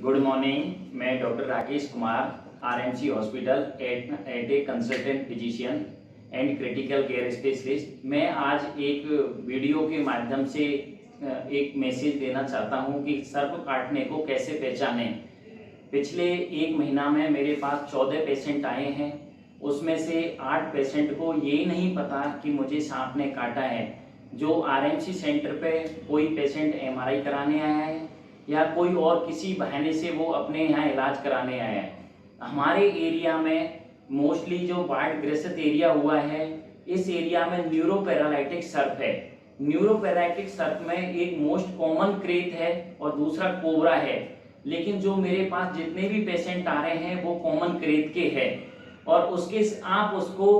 Good morning. मैं doctor Rakesh Kumar RMC hospital at a consultant physician and critical care specialist. मैं आज एक video के माध्यम से एक मैसेज देना चाहता हूं कि सर्प काटने को कैसे पहचानें। पिछले एक महीना में मेरे पास 14 पेशेंट आए हैं, उसमें से 8 पेशेंट को ये नहीं पता कि मुझे सांप ने काटा है। जो आरएमसी सेंटर पे कोई पेशेंट एमआरआई कराने आया है या कोई और किसी बहाने से वो अपने यहाँ इलाज कराने आया है। हमारे एरिया में मोस्टली जो बाढ़ ग्रसित एरिया हुआ है, इस एरिया में न्यूरोपैरालाइटिक सर्प है। न्यूरोपैरालाइटिक सर्प में एक मोस्ट कॉमन क्रेट है और दूसरा कोबरा है, लेकिन जो मेरे पास जितने भी पेशेंट आ रहे हैं वो कॉमन क्रेट के हैं। और उसके आप उसको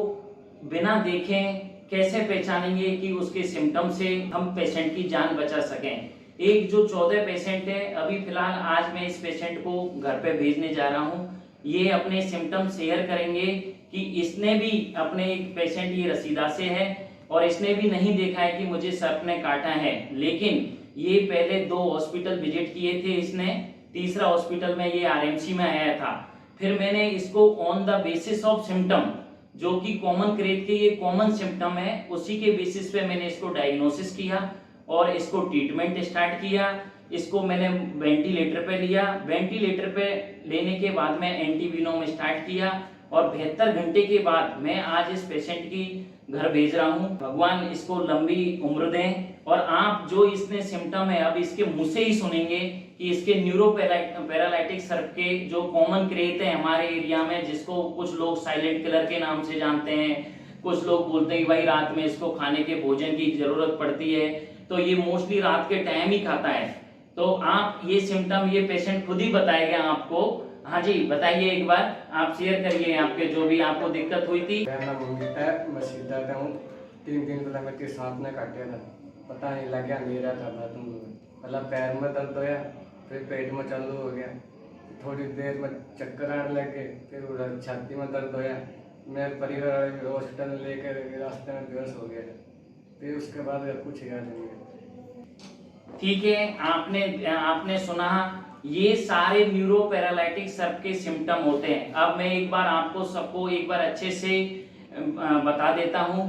बिना देखें कैसे पहचानेंगे कि उसके सिम्टम से हम पेशेंट की जान बचा सकें। एक जो 14 पेशेंट है, अभी फिलहाल आज मैं इस पेशेंट को घर पे भेजने जा रहा हूँ। ये अपने सिम्टम शेयर करेंगे कि इसने भी अपने एक पेशेंट ये रसीदा से है और इसने भी नहीं देखा है कि मुझे सर्प ने काटा है, लेकिन ये पहले 2 हॉस्पिटल विजिट किए थे इसने, तीसरा हॉस्पिटल में ये आरएमसी में आया था। फिर मैंने इसको on the basis of symptom, जो कि कॉमन क्रेट के ये कॉमन सिम्टम है, उसी के बेसिस पे मैंने इसको डायग्नोसिस किया और इसको ट्रीटमेंट स्टार्ट किया। इसको मैंने वेंटिलेटर पे लिया। वेंटिलेटर पे लेने के बाद मैं एंटीवीनोम स्टार्ट किया और 72 घंटे के बाद मैं आज इस पेशेंट की घर भेज रहा हूं। भगवान इसको लंबी उम्र दें। और आप जो इसमें सिम्टम है अब इसके मुंह से ही सुनेंगे कि इसके न्यूरोपैरालाइटिक सर्प के जो कॉमन क्रेट है हमारे एरिया में, जिसको कुछ लोग साइलेंट किलर के नाम से जानते हैं, कुछ लोग बोलते हैं कि भाई रात में इसको खाने के भोजन की जरूरत पड़ती है, तो ये मोस्टली रात के टाइम ही खाता है। तो आप ये सिम्टम ये पेशेंट खुद ही बताएगा आपको। हाँ जी, बताइए एक बार, आप शेयर करिए आपके जो भी आपको दिक्कत हुई थी। मेरा नाम अंकित है, मैं सीधा का हूँ। 3 दिन पहले मेरे सांप ने काटा था, पता नहीं लग गया, अंधेरा था। मतलब पैर में दर्द होया, फिर पेट में चालू हो गया, थोड़ी देर में चक्कर आने लगे, फिर उधर छाती में दर्द होया। मैं परिवार हॉस्पिटल लेकर रास्ते में बेहोश हो गया, फिर उसके बाद कुछ याद नहीं है। ठीक है, आपने सुना, ये सारे न्यूरोपैरालाइटिक सर्प के सिम्टम होते हैं। अब मैं एक बार आपको सबको एक बार अच्छे से बता देता हूं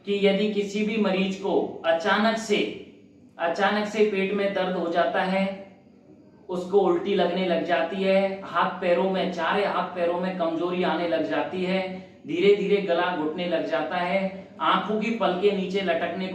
कि यदि किसी भी मरीज को अचानक से पेट में दर्द हो जाता है, उसको उल्टी लगने लग जाती है, हाथ पैरों में, चारे हाथ पैरों में कमजोरी आने लग जाती है, धीरे धीरे गला घुटने लग जाता है, आंखों की पलकें नीचे लटकने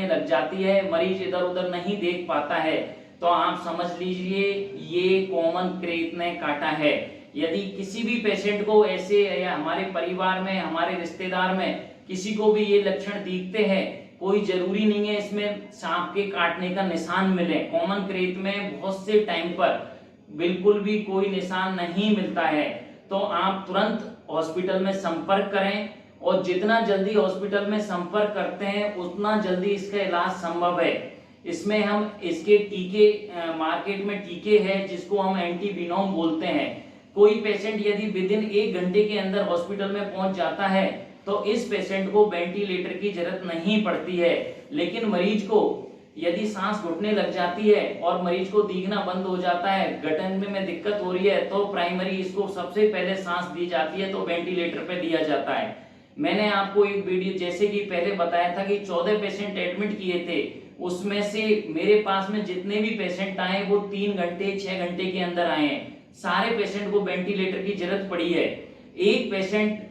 लग जाती है, मरीज इधर उधर नहीं देख पाता है, तो आप समझ लीजिए ये कॉमन क्रेट ने काटा है। यदि किसी भी पेशेंट को ऐसे, या हमारे परिवार में, हमारे रिश्तेदार में किसी को भी ये लक्षण दिखते हैं, कोई जरूरी नहीं है इसमें सांप के काटने का निशान मिले। कॉमन क्रेट में बहुत से टाइम पर बिल्कुल भी कोई निशान नहीं मिलता है, तो आप तुरंत हॉस्पिटल में संपर्क करें और जितना जल्दी हॉस्पिटल में संपर्क करते हैं उतना जल्दी इसका इलाज संभव है। इसमें हम इसके टीके, मार्केट में टीके हैं जिसको हम एंटीवीनोम बोलते हैं। कोई पेशेंट यदि विदिन 1 घंटे के अंदर हॉस्पिटल में पहुंच जाता है तो इस पेशेंट को वेंटिलेटर की जरूरत नहीं पड़ती है। लेकिन मरीज को यदि सांस घुटने लग जाती है और मरीज को दिखना बंद हो जाता है, गठन में दिक्कत हो रही है, तो प्राइमरी इसको सबसे पहले सांस दी जाती है, तो वेंटिलेटर पे दिया जाता है। मैंने आपको एक वीडियो जैसे कि पहले बताया था कि 14 पेशेंट एडमिट किए थे, उसमें से मेरे पास में जितने भी पेशेंट आए वो 3 घंटे 6 घंटे के अंदर आए हैं। सारे पेशेंट को वेंटिलेटर की जरूरत पड़ी है। एक पेशेंट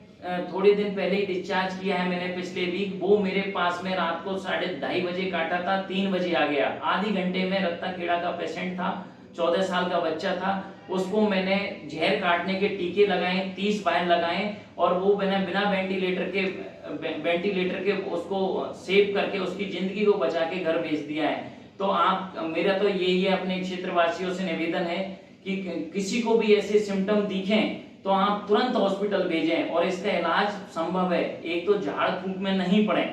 थोड़े दिन पहले ही डिस्चार्ज किया है मैंने पिछले वीक, वो मेरे पास में रात को 2:30 बजे काटा था, 3 बजे आ गया। आधे घंटे में रत्ता कीड़ा का पेशेंट था, 14 साल का बच्चा था, उसको मैंने जहर काटने के टीके लगाए, 30 बार लगाए और वो मैंने बिना वेंटिलेटर के उसको सेव करके उसकी जिंदगी को बचा के घर भेज दिया है। तो आप, मेरा तो यही है अपने क्षेत्रवासियों से निवेदन है कि किसी को भी ऐसे सिम्टम दिखें तो आप तुरंत हॉस्पिटल भेजें और इसका इलाज संभव है। एक तो झाड़ फूंक में नहीं पड़े।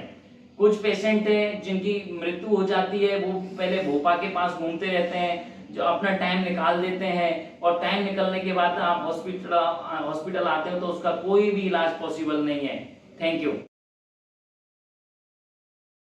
कुछ पेशेंट हैं जिनकी मृत्यु हो जाती है, वो पहले भोपा के पास घूमते रहते हैं, जो अपना टाइम निकाल देते हैं और टाइम निकलने के बाद आप हॉस्पिटल आते हो तो उसका कोई भी इलाज पॉसिबल नहीं है। Thank you.